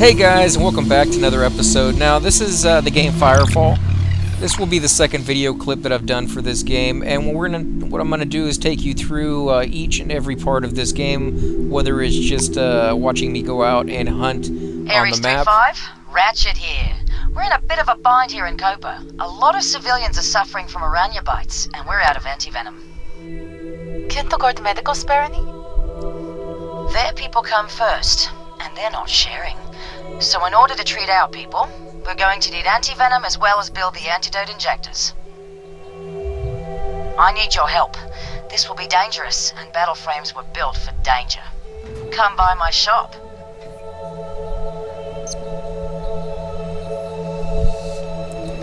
Hey guys, and welcome back to another episode. Now, this is the game FireFall. This will be the second video clip that I've done for this game, and what I'm gonna do is take you through each and every part of this game, whether it's just watching me go out and hunt on the map. 5, Ratchet here. We're in a bit of a bind here in Copa. A lot of civilians are suffering from aranya bites, and we're out of antivenom. Can't the guard medical spare any? Their people come first, and they're not sharing. So in order to treat our people, we're going to need antivenom as well as build the Antidote Injectors. I need your help. This will be dangerous, and battle frames were built for danger. Come by my shop.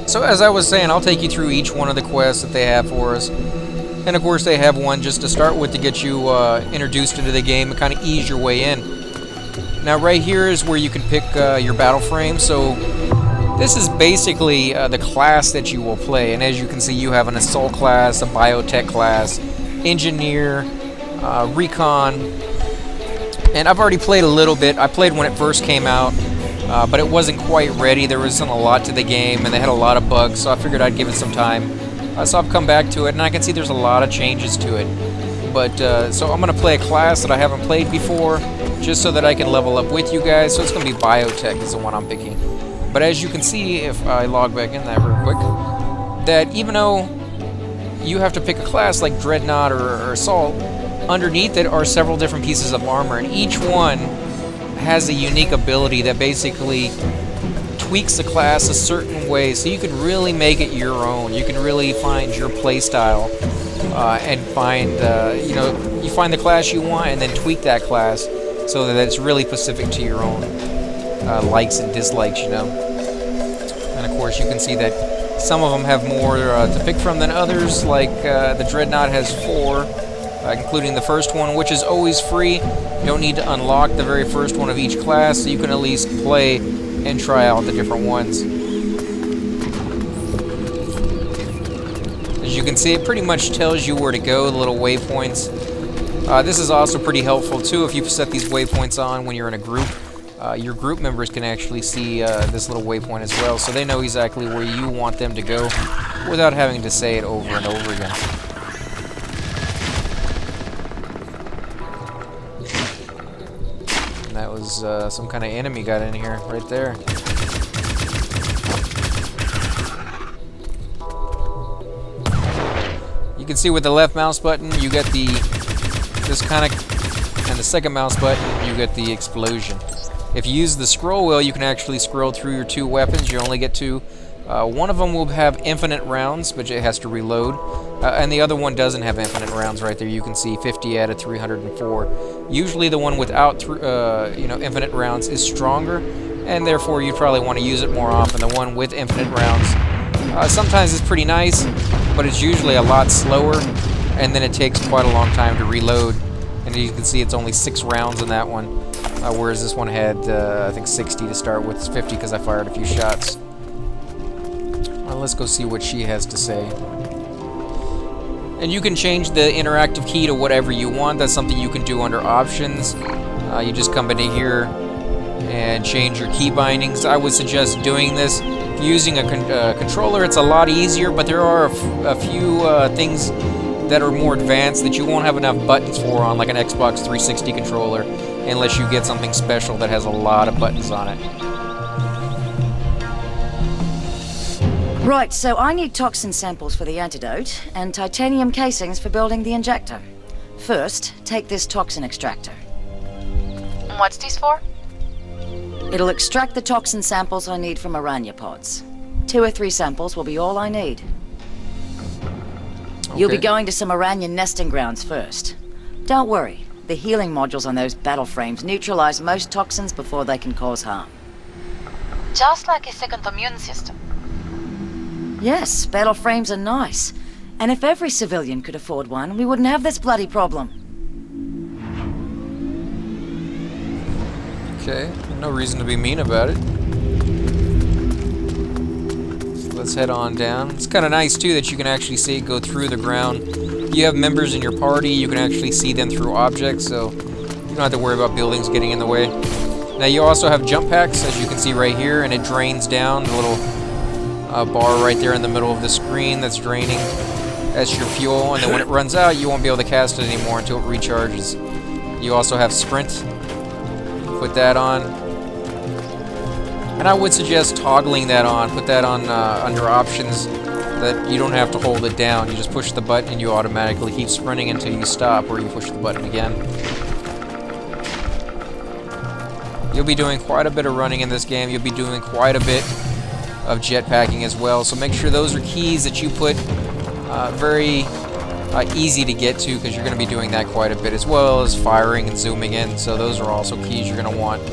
So as I was saying, I'll take you through each one of the quests that they have for us. And of course they have one just to start with to get you introduced into the game and kind of ease your way in. Now right here is where you can pick your battle frame. So this is basically the class that you will play. And as you can see, you have an assault class, a biotech class, engineer, recon. And I've already played a little bit. I played when it first came out. But it wasn't quite ready. There wasn't a lot to the game, and they had a lot of bugs, so I figured I'd give it some time. So I've come back to it, and I can see there's a lot of changes to it. But so I'm going to play a class that I haven't played before, just so that I can level up with you guys. So it's going to be Biotech is the one I'm picking. But as you can see, if I log back in that real quick, that even though you have to pick a class like Dreadnought or Assault, underneath it are several different pieces of armor, and each one has a unique ability that basically tweaks the class a certain way, so you can really make it your own. You can really find your play style and find, you find the class you want and then tweak that class so that it's really specific to your own likes and dislikes, you know. And of course, you can see that some of them have more to pick from than others, like the Dreadnought has 4. Including the first one, which is always free. You don't need to unlock the very first one of each class, so you can at least play and try out the different ones. As you can see, it pretty much tells you where to go, the little waypoints. This is also pretty helpful too if you set these waypoints on when you're in a group. Your group members can actually see this little waypoint as well, so they know exactly where you want them to go without having to say it over and over again. That was some kind of enemy got in here, right there. You can see with the left mouse button, you get this kind of, and the second mouse button, you get the explosion. If you use the scroll wheel, you can actually scroll through your 2 weapons. You only get 2. One of them will have infinite rounds, but it has to reload. And the other one doesn't have infinite rounds right there. You can see 50 out of 304. Usually the one without infinite rounds is stronger, and therefore you probably want to use it more often. The one with infinite rounds sometimes it's pretty nice, but it's usually a lot slower, and then it takes quite a long time to reload. And you can see it's only 6 rounds in that one, whereas this one had I think 60 to start with. It's 50 because I fired a few shots. Well, let's go see what she has to say. And you can change the interactive key to whatever you want. That's something you can do under options. You just come into here and change your key bindings. I would suggest doing this using a controller. It's a lot easier, but there are a few things that are more advanced that you won't have enough buttons for on like an Xbox 360 controller unless you get something special that has a lot of buttons on it. Right, so I need toxin samples for the antidote and titanium casings for building the injector. First, take this toxin extractor. What's this for? It'll extract the toxin samples I need from aranya pods. 2 or 3 samples will be all I need. Okay. You'll be going to some aranya nesting grounds first. Don't worry, the healing modules on those battle frames neutralize most toxins before they can cause harm. Just like a second immune system. Yes, battle frames are nice. And if every civilian could afford one, we wouldn't have this bloody problem. Okay, no reason to be mean about it. So let's head on down. It's kind of nice too that you can actually see it go through the ground. You have members in your party, you can actually see them through objects, so you don't have to worry about buildings getting in the way. Now you also have jump packs, as you can see right here, and it drains down the little bar right there in the middle of the screen that's draining. That's your fuel, and then when it runs out, you won't be able to cast it anymore until it recharges. You also have sprint. Put that on. And I would suggest toggling that on. Put that on under options that you don't have to hold it down. You just push the button and you automatically keep sprinting until you stop, or you push the button again. You'll be doing quite a bit of running in this game. You'll be doing quite a bit of jetpacking as well. So make sure those are keys that you put very easy to get to, because you're going to be doing that quite a bit, as well as firing and zooming in. So those are also keys you're going to want.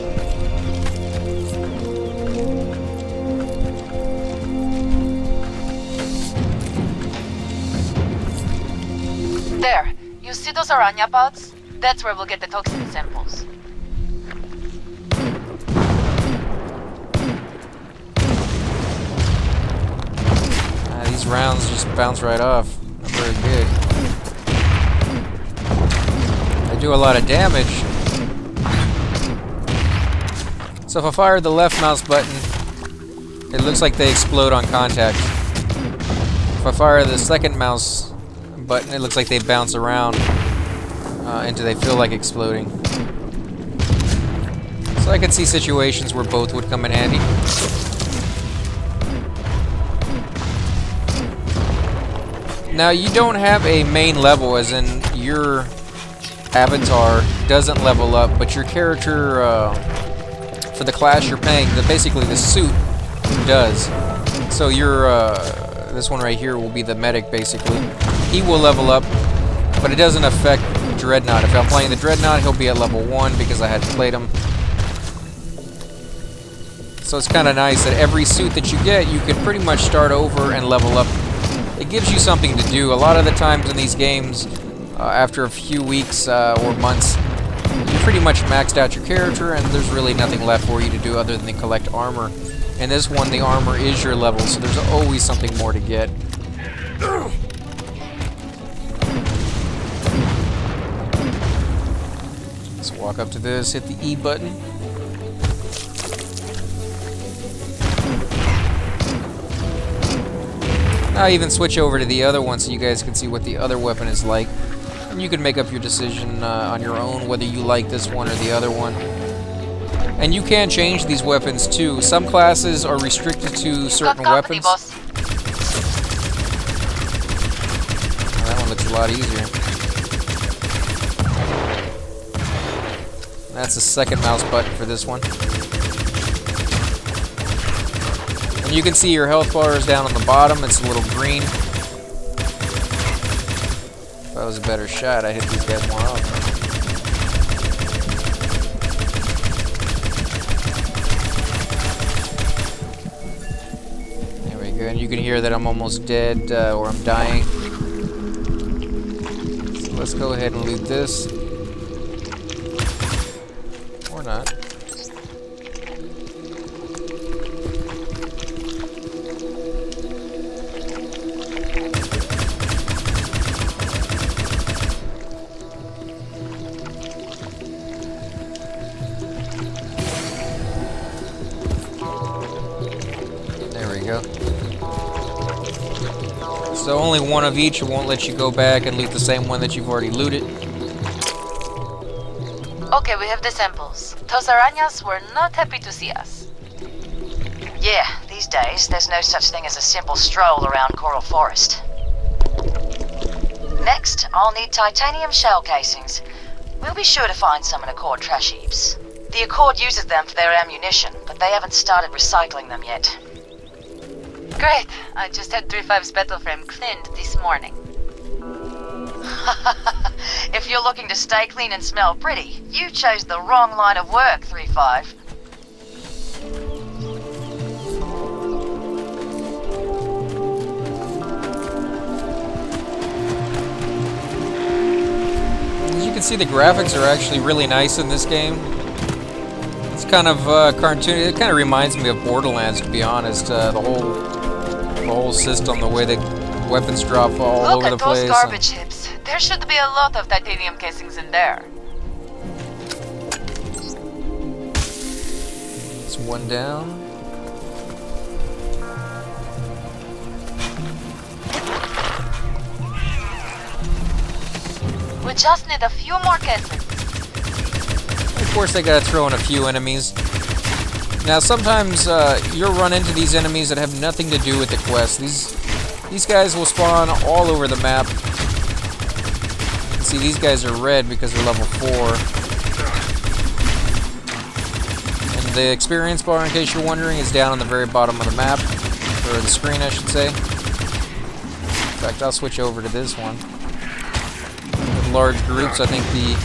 There. You see those araña pods? That's where we'll get the toxin samples. These rounds just bounce right off. Not very good. They do a lot of damage. So if I fire the left mouse button, it looks like they explode on contact. If I fire the second mouse button, it looks like they bounce around until they feel like exploding. So I could see situations where both would come in handy. Now, you don't have a main level, as in your avatar doesn't level up, but your character, for the class you're playing, basically the suit does. So your, this one right here will be the medic, basically. He will level up, but it doesn't affect Dreadnought. If I'm playing the Dreadnought, he'll be at level 1 because I hadn't played him. So it's kind of nice that every suit that you get, you can pretty much start over and level up. It gives you something to do. A lot of the times in these games, after a few weeks or months, you pretty much maxed out your character, and there's really nothing left for you to do other than collect armor. In this one, the armor is your level, so there's always something more to get. Let's walk up to this, hit the E button. I'll even switch over to the other one so you guys can see what the other weapon is like. And you can make up your decision on your own whether you like this one or the other one. And you can change these weapons too. Some classes are restricted to certain weapons. Boss. Oh, that one looks a lot easier. That's the second mouse button for this one. And you can see your health bar is down on the bottom. It's a little green. If I was a better shot, I'd hit these guys more often. There we go. And you can hear that I'm almost dead, or I'm dying. So let's go ahead and loot this. Or not. So only one of each. It won't let you go back and loot the same one that you've already looted. Okay, we have the samples. Those arañas were not happy to see us. Yeah, these days, there's no such thing as a simple stroll around Coral Forest. Next, I'll need titanium shell casings. We'll be sure to find some in Accord trash heaps. The Accord uses them for their ammunition, but they haven't started recycling them yet. Great. I just had 3-5's battle frame cleaned this morning. If you're looking to stay clean and smell pretty, you chose the wrong line of work, 3-5. As you can see, the graphics are actually really nice in this game. It's kind of cartoony. It kind of reminds me of Borderlands, to be honest. The whole system, the way the weapons drop all over the place. Look at those garbage chips. There should be a lot of titanium casings in there. That's one down. We just need a few more cases. Of course, they gotta throw in a few enemies. Now, sometimes you'll run into these enemies that have nothing to do with the quest. These guys will spawn all over the map. You can see these guys are red because they're level 4. And the experience bar, in case you're wondering, is down on the very bottom of the map. Or the screen, I should say. In fact, I'll switch over to this one. With large groups, I think the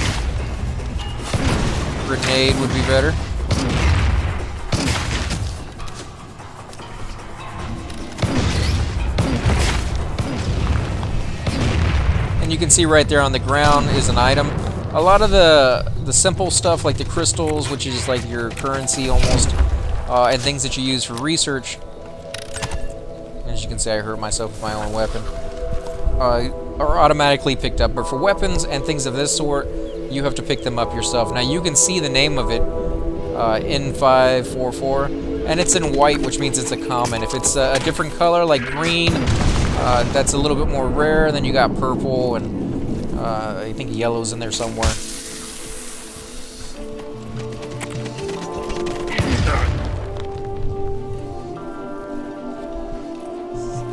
grenade would be better. And you can see right there on the ground is an item. A lot of the simple stuff like the crystals, which is like your currency almost, and things that you use for research. As you can see, I hurt myself with my own weapon. Are automatically picked up, but for weapons and things of this sort, you have to pick them up yourself. Now you can see the name of it, N544, and it's in white, which means it's a common. If it's a different color, like green, that's a little bit more rare. Then you got purple, and I think yellow's in there somewhere.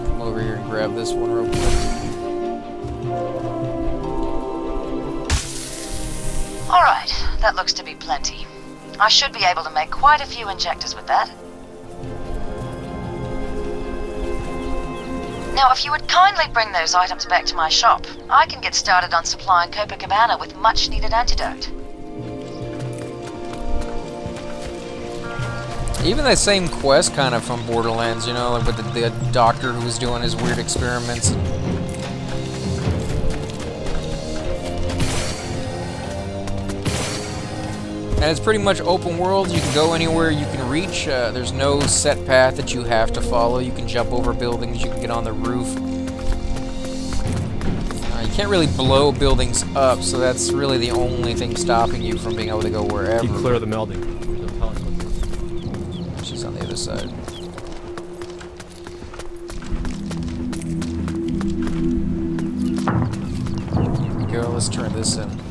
Come over here and grab this one real quick. Alright, that looks to be plenty. I should be able to make quite a few injectors with that. Now, if you would kindly bring those items back to my shop, I can get started on supplying Copacabana with much-needed antidote. Even that same quest kind of from Borderlands, you know, like with the doctor who was doing his weird experiments. And it's pretty much open world. You can go anywhere you can reach. There's no set path that you have to follow. You can jump over buildings. You can get on the roof. You can't really blow buildings up, so that's really the only thing stopping you from being able to go wherever. Keep clear of the melding. She's on the other side. Here we go. Let's turn this in.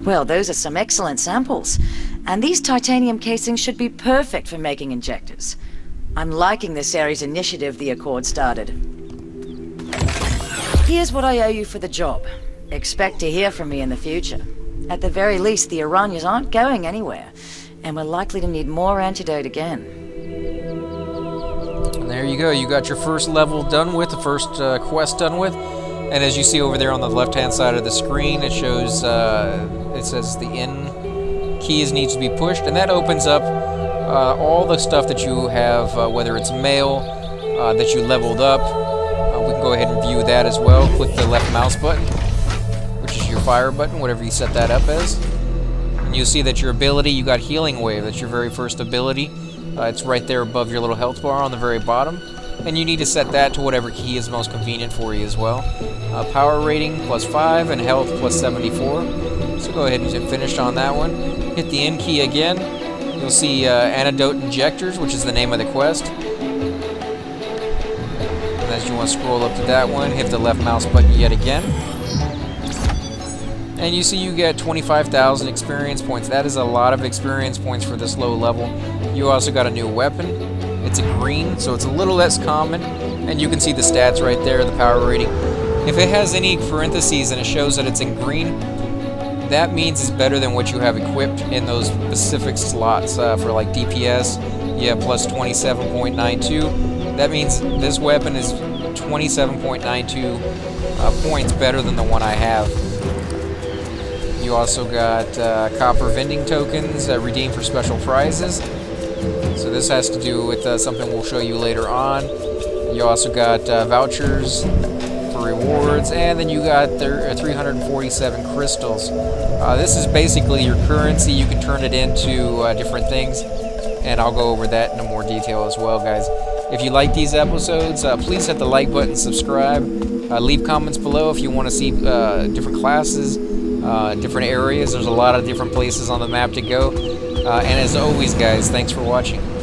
Well, those are some excellent samples. And these titanium casings should be perfect for making injectors. I'm liking this area's initiative the Accord started. Here's what I owe you for the job. Expect to hear from me in the future. At the very least, the Iranians aren't going anywhere, and we're likely to need more antidote again. And there you go. You got your first level done with, the first quest done with. And as you see over there on the left-hand side of the screen, it shows, it says the N keys needs to be pushed, and that opens up all the stuff that you have, whether it's mail, that you leveled up. We can go ahead and view that as well. Click the left mouse button, which is your fire button, whatever you set that up as. And you'll see that your ability, you got Healing Wave. That's your very first ability. It's right there above your little health bar on the very bottom. And you need to set that to whatever key is most convenient for you as well. Power rating +5 and health +74. So go ahead and hit finish on that one. Hit the N key again. You'll see Antidote Injectors, which is the name of the quest. And as you want to scroll up to that one, hit the left mouse button yet again. And you see you get 25,000 experience points. That is a lot of experience points for this low level. You also got a new weapon. It's a green, so it's a little less common. And you can see the stats right there, the power rating. If it has any parentheses and it shows that it's in green, that means it's better than what you have equipped in those specific slots. For like DPS, yeah, +27.92. That means this weapon is 27.92 points better than the one I have. You also got copper vending tokens redeemed for special prizes. So this has to do with something we'll show you later on. You also got vouchers for rewards, and then you got 347 crystals. This is basically your currency. You can turn it into different things, and I'll go over that in more detail as well, guys. If you like these episodes, please hit the like button, subscribe, leave comments below if you want to see different classes, different areas. There's a lot of different places on the map to go. And as always, guys, thanks for watching.